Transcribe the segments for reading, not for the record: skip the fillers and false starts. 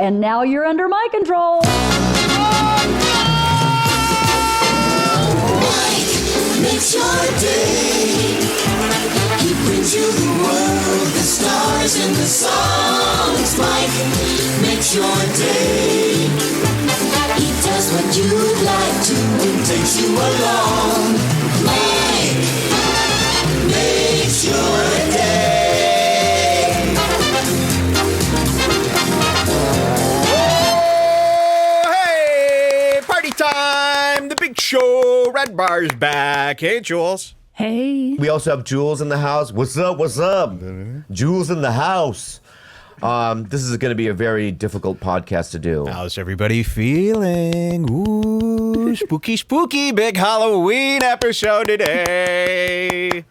And now you're under my control. Makes your day. He brings you the world, the stars and the songs. Mike makes your day. He does what you'd like to and takes you along. Mike makes your day. Oh, hey, party time! The big show. Redbar's back. Hey, Jules. Hey. We also have Jules in the house. What's up? What's up? Jules in the house. This is going to be a very difficult podcast to do. How's everybody feeling? Ooh, spooky, spooky, big Halloween episode today.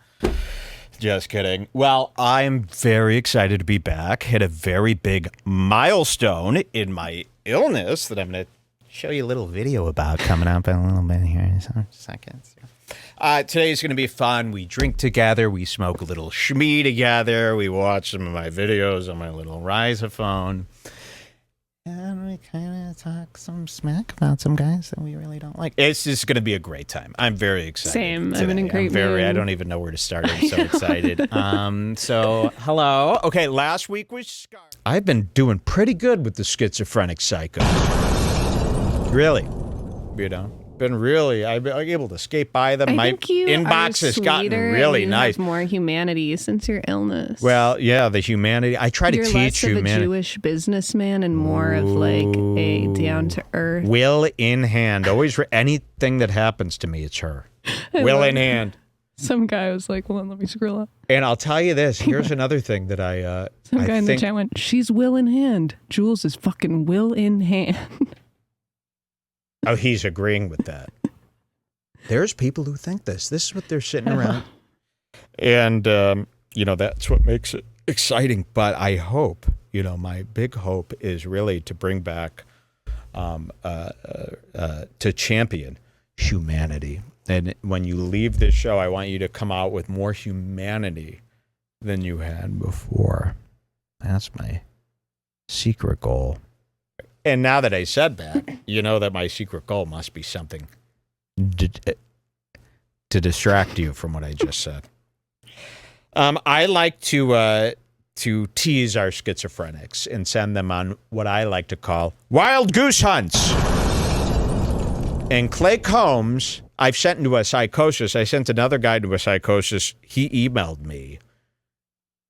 Just kidding. Well, I'm very excited to be back. Hit a very big milestone in my illness that I'm going to show you a little video about coming up in a little bit here in some seconds. Today's going to be fun. We drink together. We smoke a little shmee together. We watch some of my videos on my little Risophone. And we kind of talk some smack about some guys that we really don't like. It's just going to be a great time. I'm very excited. Same. Today. I'm in a great mood. I don't even know where to start. I'm so excited. So, hello. Okay, last week was Scar. I've been doing pretty good with the schizophrenic psycho. Really. You know? Been really, I've been able to skate by them. My inbox has gotten really nice. Have more humanity since your illness. Well, yeah, the humanity. I try to teach humanity. You're less of a humanity. Jewish businessman and more of like a down to earth. Will in hand. Always anything that happens to me, it's her. Will in hand. Some guy was like, "Well, let me scroll up." And I'll tell you this. Here's another thing that I. Some guy in the chat went, "She's will in hand. Jules is fucking will in hand." Oh, he's agreeing with that. There's people who think this. This is what they're sitting around. And, that's what makes it exciting. But I hope, my big hope is really to bring back, to champion humanity. And when you leave this show, I want you to come out with more humanity than you had before. That's my secret goal. And now that I said that, you know that my secret goal must be something to distract you from what I just said. I like to tease our schizophrenics and send them on what I like to call wild goose hunts. And Clay Combs, I've sent into a psychosis. I sent another guy to a psychosis. He emailed me.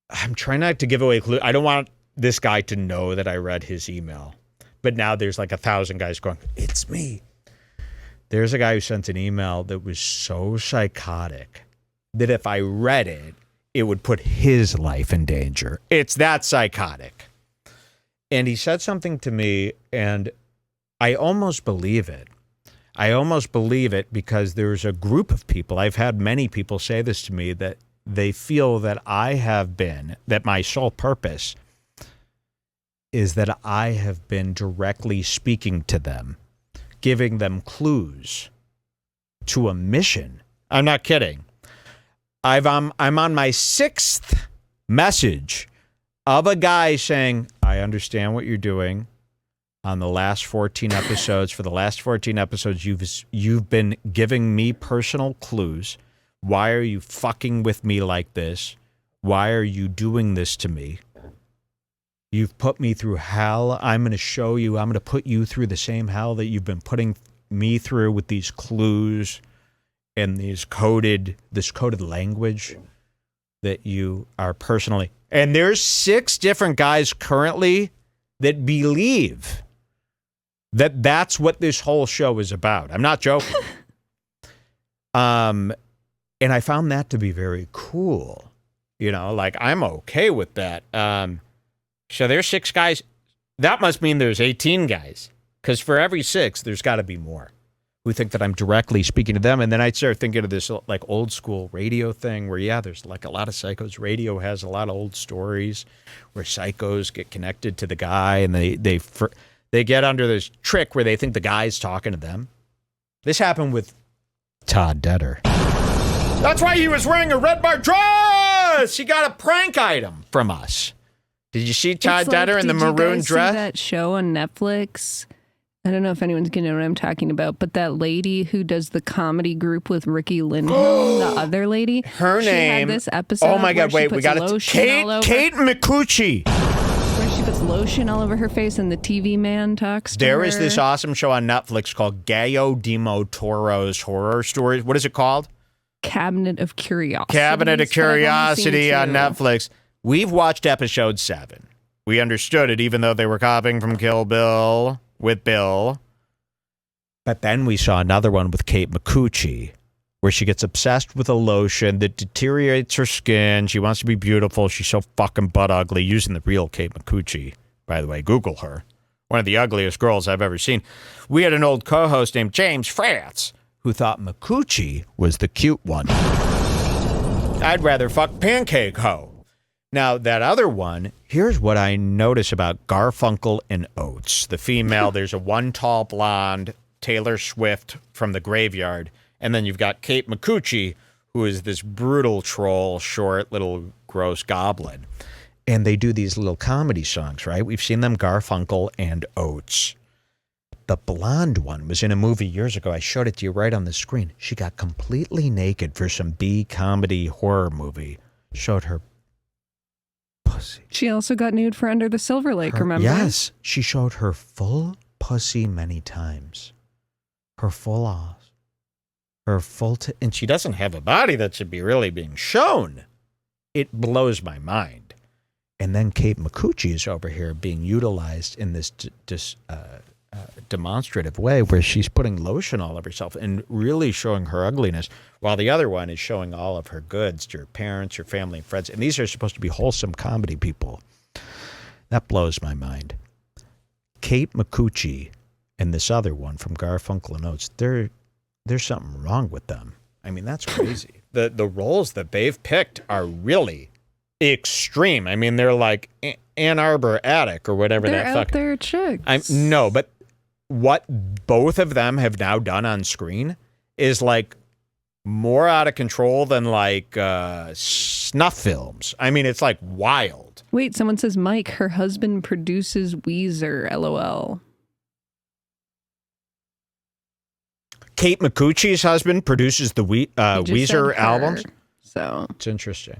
I'm trying not to give away a clue. I don't want this guy to know that I read his email. But now there's like 1,000 guys going, it's me. There's a guy who sent an email that was so psychotic that if I read it, it would put his life in danger. It's that psychotic. And he said something to me, and I almost believe it. I almost believe it because there's a group of people, I've had many people say this to me, that they feel that that my sole purpose is that I have been directly speaking to them, giving them clues to a mission. I'm not kidding. I'm on my 6th message of a guy saying, I understand what you're doing. On the last 14 episodes, for the last 14 episodes, you've been giving me personal clues. Why are you fucking with me like this? Why are you doing this to me? You've put me through hell. I'm going to show you. I'm going to put you through the same hell that you've been putting me through with these clues and this coded language that you are personally. And there's 6 different guys currently that believe that that's what this whole show is about. I'm not joking. And I found that to be very cool. I'm okay with that. So there's 6 guys. That must mean there's 18 guys. Because for every 6, there's got to be more who think that I'm directly speaking to them. And then I start thinking of this like old school radio thing where, there's like a lot of psychos. Radio has a lot of old stories where psychos get connected to the guy and they get under this trick where they think the guy's talking to them. This happened with Todd Detter. That's why he was wearing a Redbar dress. He got a prank item from us. Did you see Todd It's Dutter in the did you maroon guys dress? See that show on Netflix? I don't know if anyone's going to know what I'm talking about, but that lady who does the comedy group with Ricky Lindholm, the other lady, Her she name. had this episode. Oh my God! where she Wait, we puts got it. lotion all over- Kate McCucci. where she puts lotion all over her face, and the TV man talks to There her. is this awesome show on Netflix called Gallo de Toro's Horror Stories. What is it called? Cabinet of Curiosity. Cabinet of Curiosity on Netflix. We've watched episode 7. We understood it, even though they were copying from Kill Bill with Bill. But then we saw another one with Kate McCucci, where she gets obsessed with a lotion that deteriorates her skin. She wants to be beautiful. She's so fucking butt ugly. Using the real Kate McCucci, by the way. Google her. One of the ugliest girls I've ever seen. We had an old co-host named James France who thought McCucci was the cute one. I'd rather fuck Pancake Ho. Now, that other one, here's what I notice about Garfunkel and Oates. The female, there's a one tall blonde, Taylor Swift from the Graveyard, and then you've got Kate McCucci, who is this brutal troll, short, little gross goblin. And they do these little comedy songs, right? We've seen them, Garfunkel and Oates. The blonde one was in a movie years ago. I showed it to you right on the screen. She got completely naked for some B comedy horror movie. Showed her pussy. She also got nude for Under the Silver Lake, remember? Yes. She showed her full pussy many times. Her full ass. Her full and she doesn't have a body that should be really being shown. It blows my mind. And then Kate McCucci is over here being utilized in this demonstrative way where she's putting lotion all over herself and really showing her ugliness, while the other one is showing all of her goods to her parents, her family, and friends. And these are supposed to be wholesome comedy people. That blows my mind. Kate McCucci and this other one from Garfunkel and Oates, there's something wrong with them. I mean, that's crazy. The roles that they've picked are really extreme. I mean, they're like Ann Arbor Attic or whatever They're that out there chicks. No, but what both of them have now done on screen is like more out of control than like snuff films. I mean, it's like wild. Wait, someone says Mike, her husband produces Weezer, LOL. Kate McCucci's husband produces the He just Weezer said her, albums. So It's interesting.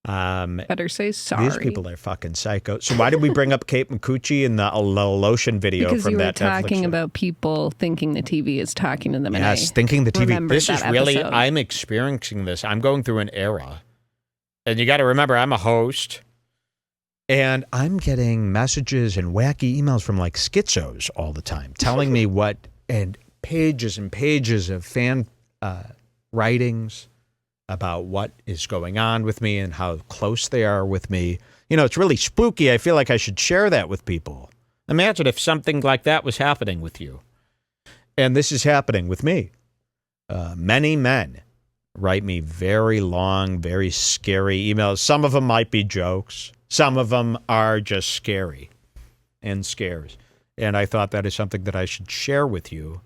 better say sorry. These people are fucking psycho. So why did we bring up Kate McCucci in the lotion video because from you were that Netflix talking show? about people thinking the TV is talking to them. Yes, and I thinking the TV. remembered This is that really, episode. I'm experiencing this. I'm going through an era. And you got to remember, I'm a host. And I'm getting messages and wacky emails from like schizos all the time telling me what, and pages of fan writings about what is going on with me and how close they are with me. You know, it's really spooky. I feel like I should share that with people. Imagine if something like that was happening with you. And this is happening with me. Many men write me very long, very scary emails. Some of them might be jokes. Some of them are just scary and scares. And I thought that is something that I should share with you.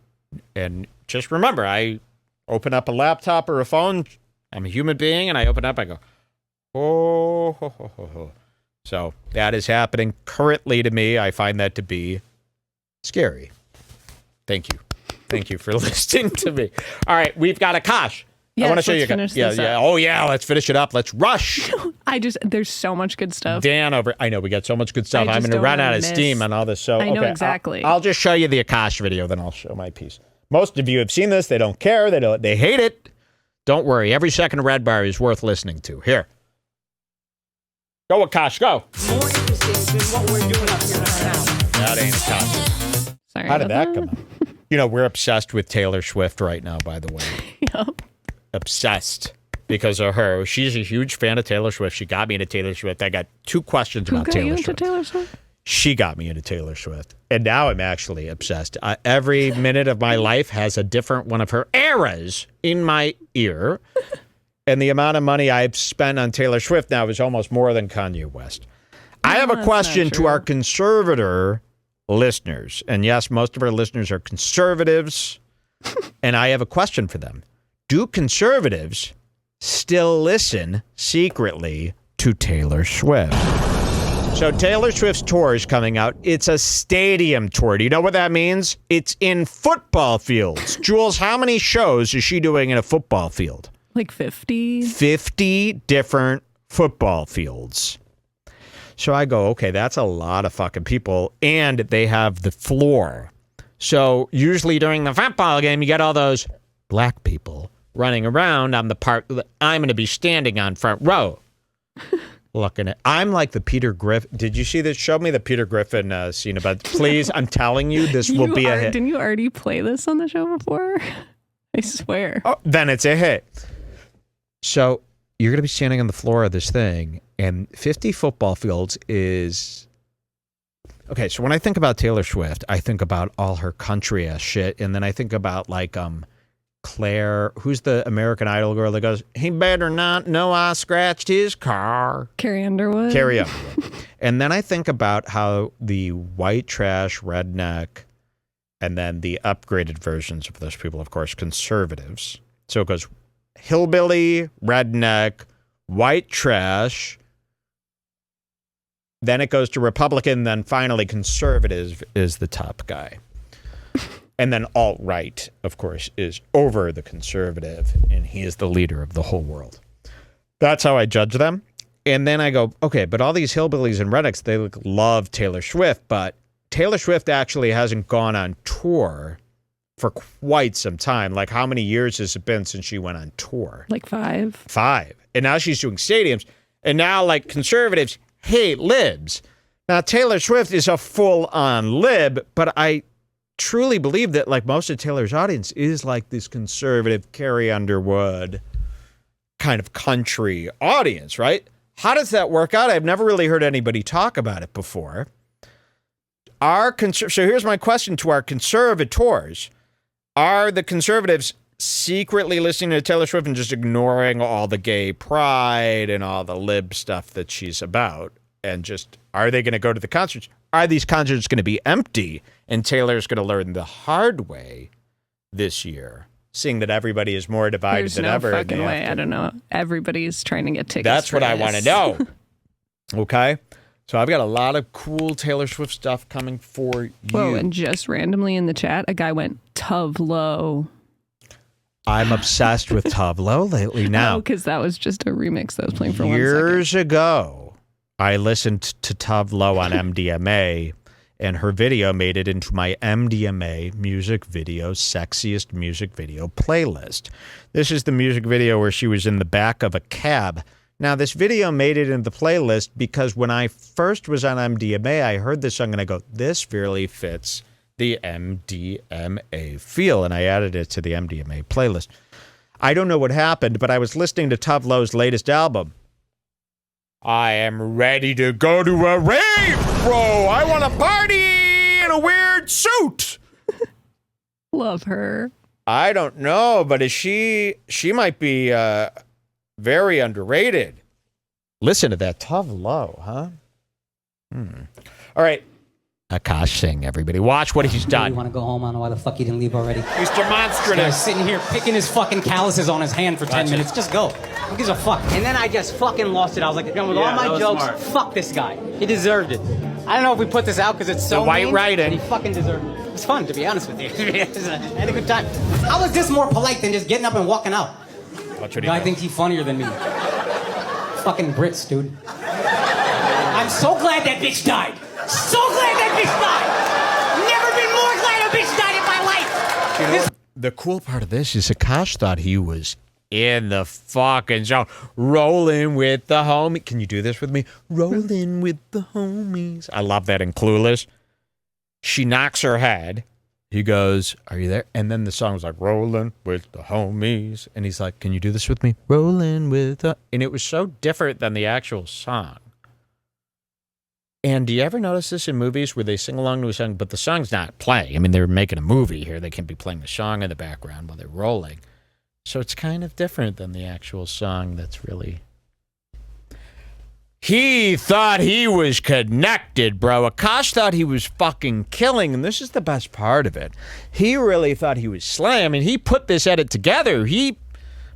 And just remember, I open up a laptop or a phone. I'm a human being, and I open up, I go, oh, ho, ho, ho, ho. So that is happening currently to me. I find that to be scary. Thank you. Thank you for listening to me. All right, we've got Akaash. I Yes, want to show let's you. finish Yeah, this yeah. up. Oh, yeah. Let's finish it up. Let's rush. There's so much good stuff. Dan over. I know we got so much good stuff. I I'm just going to don't run wanna out of miss- steam on all this. So I know okay, exactly. I'll just show you the Akaash video, then I'll show my piece. Most of you have seen this. They don't care. They hate it. Don't worry. Every second of Redbar is worth listening to. Here. Go, Akaash. Go. More interesting than what we're doing up here right now. That ain't Akaash. Sorry How did about that come out? You know, we're obsessed with Taylor Swift right now, by the way. Yep. Obsessed because of her. She's a huge fan of Taylor Swift. She got me into Taylor Swift. I got 2 questions Who about got you Taylor into Swift. Taylor Swift? She got me into Taylor Swift. And now I'm actually obsessed. Every minute of my life has a different one of her eras in my ear. And the amount of money I've spent on Taylor Swift now is almost more than Kanye West. I have a that's question not to true. our conservator listeners. And yes, most of our listeners are conservatives. And I have a question for them. Do conservatives still listen secretly to Taylor Swift? So Taylor Swift's tour is coming out. It's a stadium tour. Do you know what that means? It's in football fields. Jules, how many shows is she doing in a football field? Like 50? 50 different football fields. So I go, okay, that's a lot of fucking people. And they have the floor. So usually during the football game, you get all those black people running around on the part that I'm going to be standing on front row. Looking at, I'm like the Peter Griffin. Did you see this? Show me the Peter Griffin scene about. Please, I'm telling you, this will be a hit. Didn't you already play this on the show before? I swear. Oh, then it's a hit. So you're going to be standing on the floor of this thing, and 50 football fields is. Okay, so when I think about Taylor Swift, I think about all her country ass shit, and then I think about like Claire, who's the American Idol girl that goes, he better not know I scratched his car. Carrie Underwood. Carrie Underwood. And then I think about how the white trash, redneck, and then the upgraded versions of those people, of course, conservatives. So it goes hillbilly, redneck, white trash. Then it goes to Republican. Then finally conservative is the top guy. And then alt-right, of course, is over the conservative, and he is the leader of the whole world. That's how I judge them. And then I go, okay, but all these hillbillies and rednecks, they love Taylor Swift, but Taylor Swift actually hasn't gone on tour for quite some time. Like, how many years has it been since she went on tour? Like 5. 5. And now she's doing stadiums. And now, like, conservatives hate libs. Now, Taylor Swift is a full-on lib, but I truly believe that like most of Taylor's audience is like this conservative Carrie Underwood kind of country audience, right? How does that work out? I've never really heard anybody talk about it before. So here's my question to our conservators. Are the conservatives secretly listening to Taylor Swift and just ignoring all the gay pride and all the lib stuff that she's about? And just, are they going to go to the concerts? Are these concerts going to be empty? And Taylor's going to learn the hard way this year, seeing that everybody is more divided than ever. There's no fucking way. I don't know. Everybody's trying to get tickets. That's for what I this. want to know. Okay? So I've got a lot of cool Taylor Swift stuff coming for you. Whoa, and just randomly in the chat, a guy went, Tove Lo. I'm obsessed with Tove Lo lately now. because that was just a remix that was playing for 1 second. Years ago, I listened to Tove Lo on MDMA, and her video made it into my MDMA music video, sexiest music video playlist. This is the music video where she was in the back of a cab. Now, this video made it into the playlist because when I first was on MDMA, I heard this song and I go, this really fits the MDMA feel, and I added it to the MDMA playlist. I don't know what happened, but I was listening to Tove Lo's latest album. I am ready to go to a rave, bro. I want to party in a weird suit. Love her. I don't know, but is she might be very underrated. Listen to that Tove Lo, huh? All right. Akaash Singh, everybody. Watch what he's You done. want to go home? I don't know why the fuck he didn't leave already. He's demonstrative. Guy's sitting here picking his fucking calluses on his hand for 10 minutes. Just go. Who gives a fuck? And then I just fucking lost it. I was like, with all my jokes, fuck this guy. He deserved it. I don't know if we put this out because it's so The white mean, writing. but he fucking deserved it. It was fun, to be honest with you. I had a good time. How is this more polite than just getting up and walking out? Watch what he Guy does. thinks he's funnier than me. Fucking Brits, dude. I'm so glad that bitch died. So glad that bitch died. Never been more glad a bitch died in my life. You know, the cool part of this is Akaash thought he was in the fucking zone. Rolling with the homie. Can you do this with me? Rolling with the homies. I love that in Clueless. She knocks her head. He goes, are you there? And then the song's like, rolling with the homies. And he's like, can you do this with me? Rolling with the... And it was so different than the actual song. And do you ever notice this in movies where they sing along to a song, but the song's not playing? I mean, they're making a movie here. They can be playing the song in the background while they're rolling. So it's kind of different than the actual song that's really... He thought he was connected, bro. Akaash thought he was fucking killing, and this is the best part of it. He really thought he was slaying. I mean, he put this edit together. He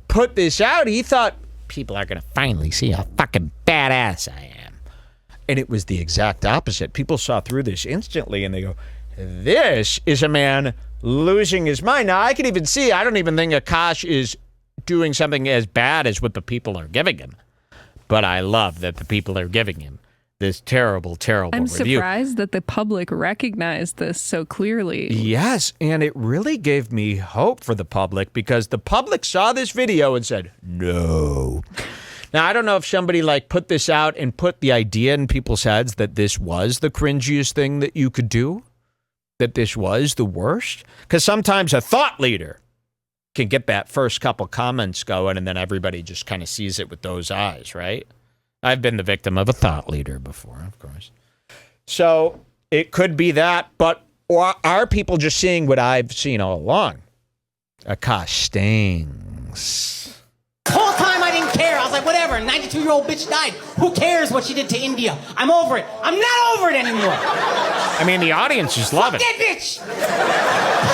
put this out. He thought people are going to finally see how fucking badass I am. And it was the exact opposite. People saw through this instantly, and they go, this is a man losing his mind. Now, I can even see, I don't even think Akaash is doing something as bad as what the people are giving him. But I love that the people are giving him this terrible, terrible I'm review. surprised that the public recognized this so clearly. Yes, and it really gave me hope for the public because the public saw this video and said, no. Now, I don't know if somebody like put this out and put the idea in people's heads that this was the cringiest thing that you could do, that this was the worst. Because sometimes a thought leader can get that first couple comments going and then everybody just kind of sees it with those eyes, right? I've been the victim of a thought leader before, of course. So it could be that, but or are people just seeing what I've seen all along? Akaash stings. The whole time I didn't care. I was like, whatever, 92-year-old bitch died. Who cares what she did to India? I'm over it. I'm not over it anymore. I mean, the audience just love Fuck it. that bitch!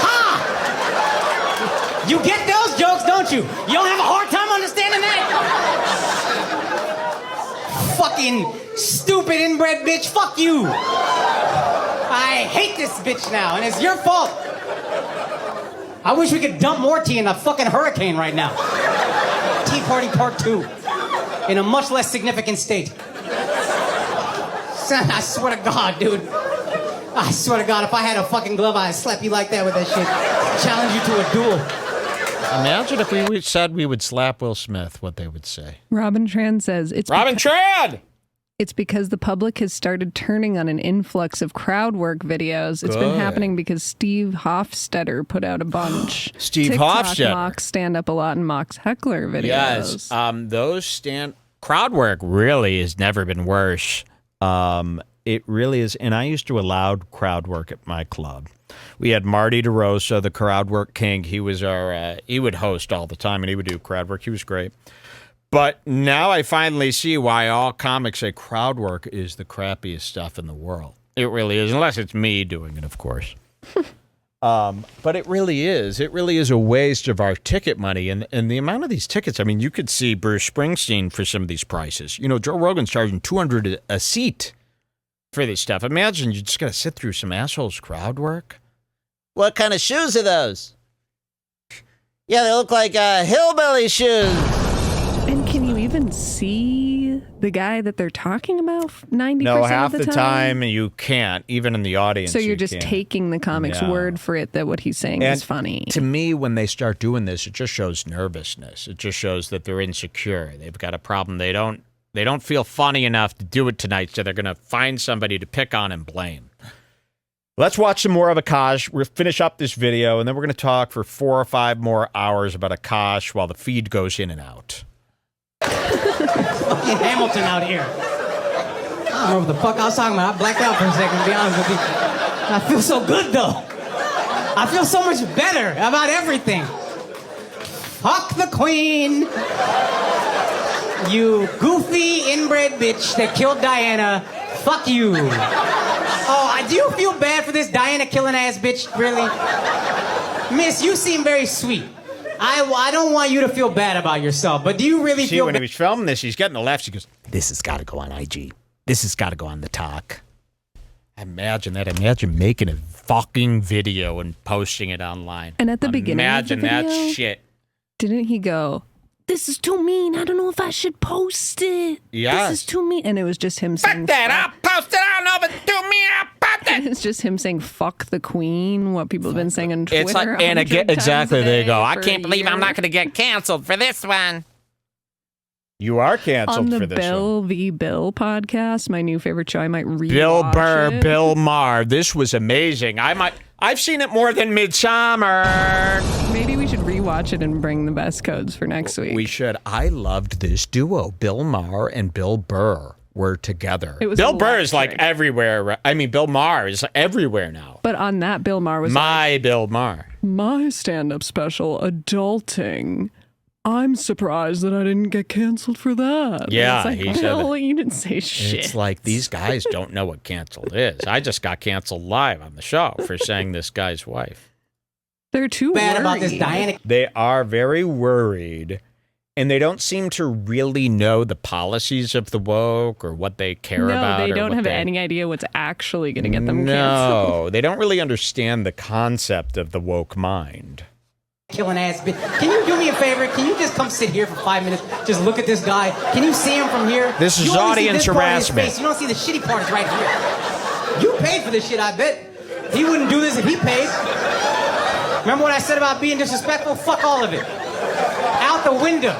Ha! You get those jokes, don't you? You don't have a hard time understanding that? Fucking stupid inbred bitch, fuck you! I hate this bitch now, and it's your fault. I wish we could dump more tea in a fucking hurricane right now. Tea Party Part 2. In a much less significant state. I swear to God, dude. I swear to God, if I had a fucking glove, I'd slap you like that with that shit. Challenge you to a duel. Imagine if we said we would slap Will Smith, what they would say. Robin Tran says Robin Tran! It's because the public has started turning on an influx of crowd work videos. It's been Good. happening because Steve Hofstetter put out a bunch. Steve TikTok Hofstetter. mocks stand up a lot and mocks heckler videos. Yes, those crowd work really has never been worse. It really is, and I used to allow crowd work at my club. We had Marty DeRosa, the crowd work king. He was he would host all the time, and he would do crowd work. He was great. But now I finally see why all comics say crowd work is the crappiest stuff in the world. It really is, unless it's me doing it, of course. But it really is. It really is a waste of our ticket money. And the amount of these tickets, I mean, you could see Bruce Springsteen for some of these prices. You know, Joe Rogan's charging $200 a seat for this stuff. Imagine you just got to sit through some assholes crowd work. What kind of shoes are those? Yeah, they look like hillbilly shoes. And can you even see the guy that they're talking about 90% No, half of the time you can't, even in the audience. So you're you just can't. taking the comic's No. word for it that what he's saying And is funny. To me, when they start doing this, it just shows nervousness. It just shows that they're insecure. They've got a problem. They don't feel funny enough to do it tonight, so they're going to find somebody to pick on and blame. Let's watch some more of Akaash. We'll finish up this video, and then we're going to talk for 4 or 5 more hours about Akaash while the feed goes in and out. Fucking Hamilton out here. I don't know what the fuck I was talking about. I blacked out for a second, to be honest with you. I feel so good, though. I feel so much better about everything. Fuck the queen. You goofy inbred bitch that killed Diana. Fuck you. Oh, do you feel bad for this Diana killing ass bitch? Really? Miss, you seem very sweet. I don't want you to feel bad about yourself, but do you really See, feel when bad? he was filming this, he's getting the laughs. He goes, this has got to go on IG. This has got to go on the talk. Imagine that. Imagine making a fucking video and posting it online. And at the beginning of the Imagine that video, shit. Didn't he go, this is too mean. I don't know if I should post it. Yes. This is too mean. And it was just him saying, Fuck that. I'll post it. I don't know if it's too mean. I'll post it. it's just him saying, fuck the queen, what people have been saying on Twitter. It's like, and 100 again, times exactly. a There you day go. I for can't a believe I'm year. not going to get canceled for this one. You are canceled On the for this Bill one. v. Bill podcast, my new favorite show, I might rewatch Bill Burr, it. Bill Maher. This was amazing. I've seen it more than Midsummer. Maybe we should rewatch it and bring the best codes for next week. We should. I loved this duo. Bill Maher and Bill Burr were together. It was Bill Burr is like electric. everywhere. I mean, Bill Maher is everywhere now. But on that, Bill Maher was My Bill Maher. my stand-up special, Adulting. I'm surprised that I didn't get canceled for that. And Yeah, it's like, he said well, that. you didn't say shit. It's like these guys don't know what canceled is. I just got canceled live on the show for saying this guy's wife. They're too bad about this worried. Diana? They are very worried. and they don't seem to really know the policies of the woke or what they care about. No, they or don't what have they... any idea what's actually going to get them canceled. No, they don't really understand the concept of the woke mind. Killing ass bitch. Can you do me a favor? Can you just come sit here for 5 minutes? Just look at this guy. Can you see him from here? This is You only see audience this part of his harassment. face. You don't see the shitty parts right here. You paid for this shit, I bet. He wouldn't do this if he paid. Remember what I said about being disrespectful? Fuck all of it. Out the window.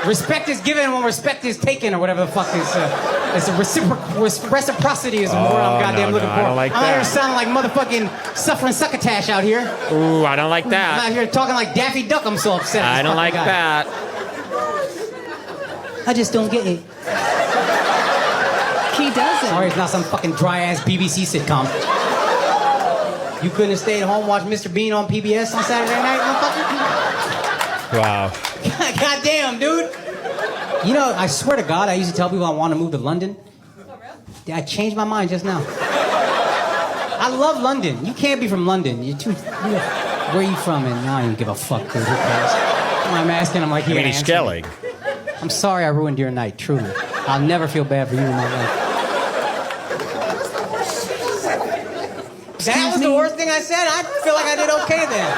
Respect is given when respect is taken, or whatever the fuck is. It's a reciprocity is the word I'm goddamn looking for. I don't like I'm out here that. sounding like motherfucking suffering succotash out here. Ooh, I don't like I'm that. out here talking like Daffy Duck. I'm so upset. at I this don't like fucking guy. that. I just don't get it. He doesn't. Sorry, it's not some fucking dry ass BBC sitcom. You couldn't have stayed home, watched Mr. Bean on PBS on Saturday night, motherfucker? Wow. God damn, dude. You know, I swear to God, I used to tell people I want to move to London. I changed my mind just now. I love London. You can't be from London. Where are you from? And I don't even give a fuck, dude. Who cares? I'm asking, I'm like, I here, mean, he's answer Skellig. me. I'm sorry I ruined your night, truly. I'll never feel bad for you in my life. That was the worst thing I said. I feel like I did okay then.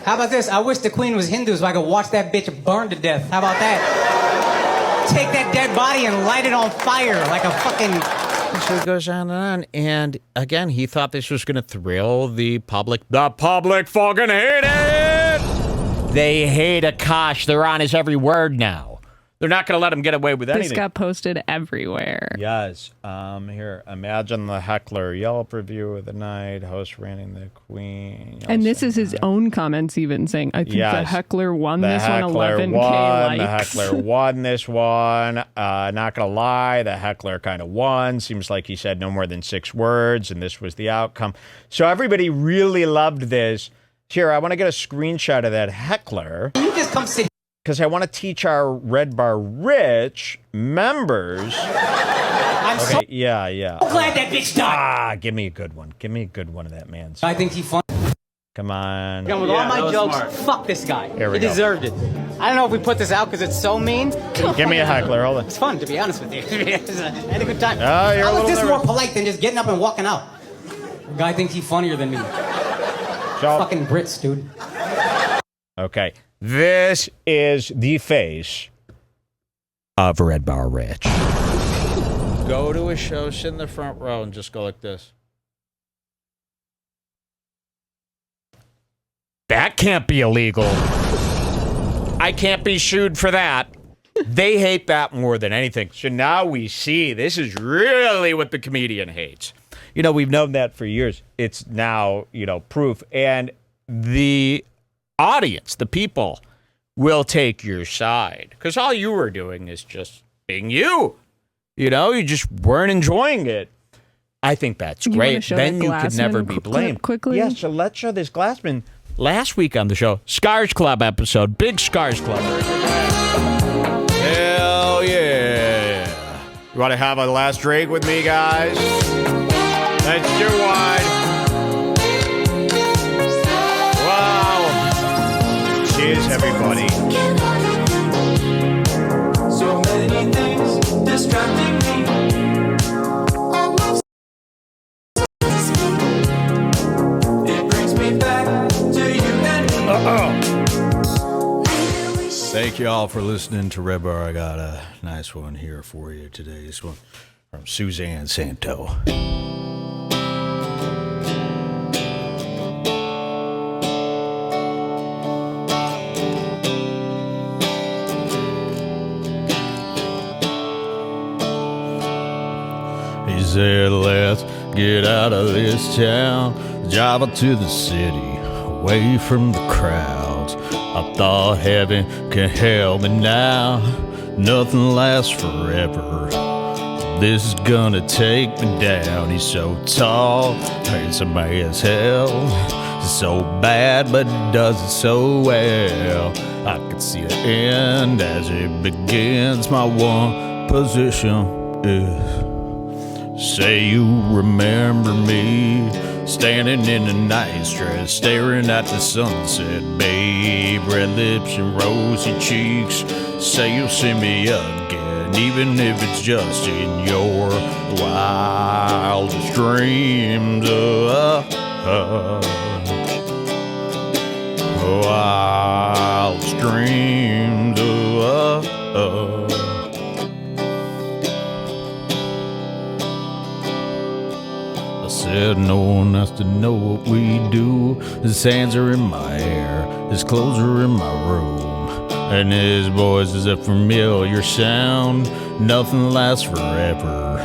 How about this? I wish the queen was Hindu so I could watch that bitch burn to death. How about that? Take that dead body and light it on fire like a fucking... So it goes on and on. And again, he thought this was going to thrill the public. The public fucking hate it! They hate Akaash. They're on his every word now. They're not going to let him get away with anything. This got posted everywhere. Yes. Here, imagine the heckler. Yelp review of the night. Host ranting the queen. And this is his own comments even saying, I think the heckler won The this one, heckler 11K won. likes. The heckler won this one. Not going to lie, the heckler kind of won. Seems like he said no more than 6 words, and this was the outcome. So everybody really loved this. Here, I want to get a screenshot of that heckler. You just come sit Because I want to teach our Redbar Rich members. I'm so Yeah. glad that bitch died. Give me a good one. Give me a good one of that man. I think he fun. Come on. With all my jokes, fuck this guy. Here we He go. deserved it. I don't know if we put this out because it's so mean. Give me a heckler. Hold on. It's fun, to be honest with you. I had a good time. Oh, you're a How was little this nervous. more polite than just getting up and walking out? The guy thinks he's funnier than me. So, Fucking Brits, dude. okay. This is the face of Redbar Rich. Go to a show, sit in the front row, and just go like this. That can't be illegal. I can't be sued for that. They hate that more than anything. So now we see this is really what the comedian hates. You know, we've known that for years. It's now, proof. And the audience, the people, will take your side. Because all you were doing is just being you. You just weren't enjoying it. I think that's You wanna great. show Then that you could never Glassman be clip blamed. quickly? Yeah, so let's show this Glassman. Last week on the show, Scars Club episode, big Scars Club. Hell yeah. You want to have a last drink with me, guys? Let's do one. Wow. Cheers, everybody. So many things distracting me. It brings me back to you and me. Thank you all for listening to Redbar. I got a nice one here for you today. This one from Suzanne Santo. He said, let's get out of this town, drive up to the city, away from the crowds. I thought heaven could help me now, nothing lasts forever. This is gonna take me down. He's so tall, handsome as hell. So bad, but does it so well. I can see the end as it begins. My one position is say you remember me. Standing in a nice dress, staring at the sunset, babe. Red lips and rosy cheeks. Say you'll see me again, even if it's just in your wildest dreams. Wildest dreams. I said no one has to know what we do. His hands are in my hair, his clothes are in my room, and his voice is a familiar sound. Nothing lasts forever,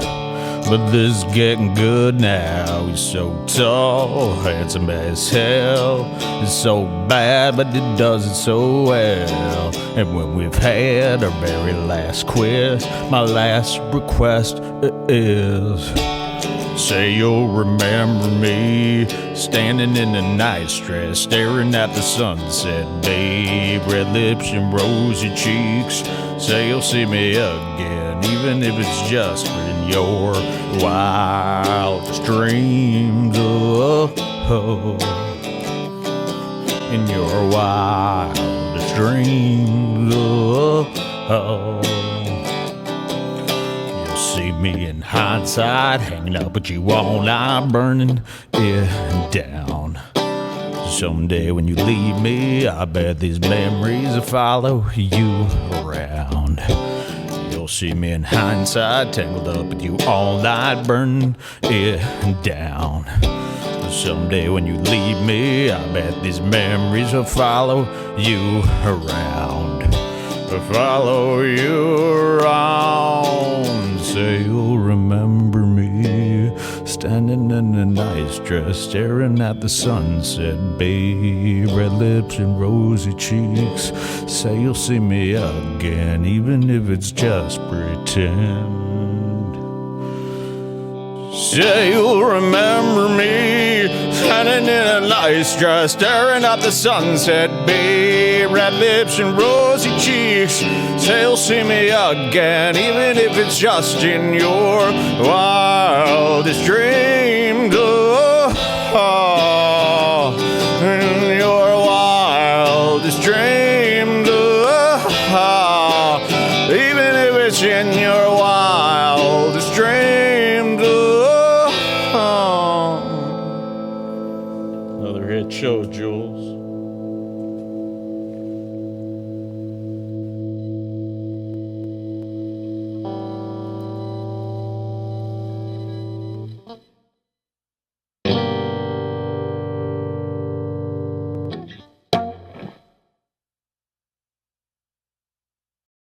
but this is getting good now. He's so tall, handsome as hell. It's so bad, but it does it so well. And when we've had our very last quiz, my last request is, say you'll remember me, standing in a nice dress, staring at the sunset, babe. Red lips and rosy cheeks. Say you'll see me again, even if it's just in your wildest dreams. In your wildest dreams. You'll see me in hindsight, hanging up with you all night, burning it down. Someday when you leave me, I bet these memories will follow you around. You'll see me in hindsight, tangled up with you all night, burning it down. Someday when you leave me, I bet these memories will follow you around. Follow you around. Say you'll remember me, standing in a nice dress, staring at the sunset, babe. Red lips and rosy cheeks. Say you'll see me again, even if it's just pretend. Say you'll remember me, standing in a nice dress, staring at the sunset, babe. Red lips and rosy cheeks. Say you'll see me again, even if it's just in your wildest dreams. In your wildest dreams. Even if it's in your wildest dreams. Another hit show, Jules.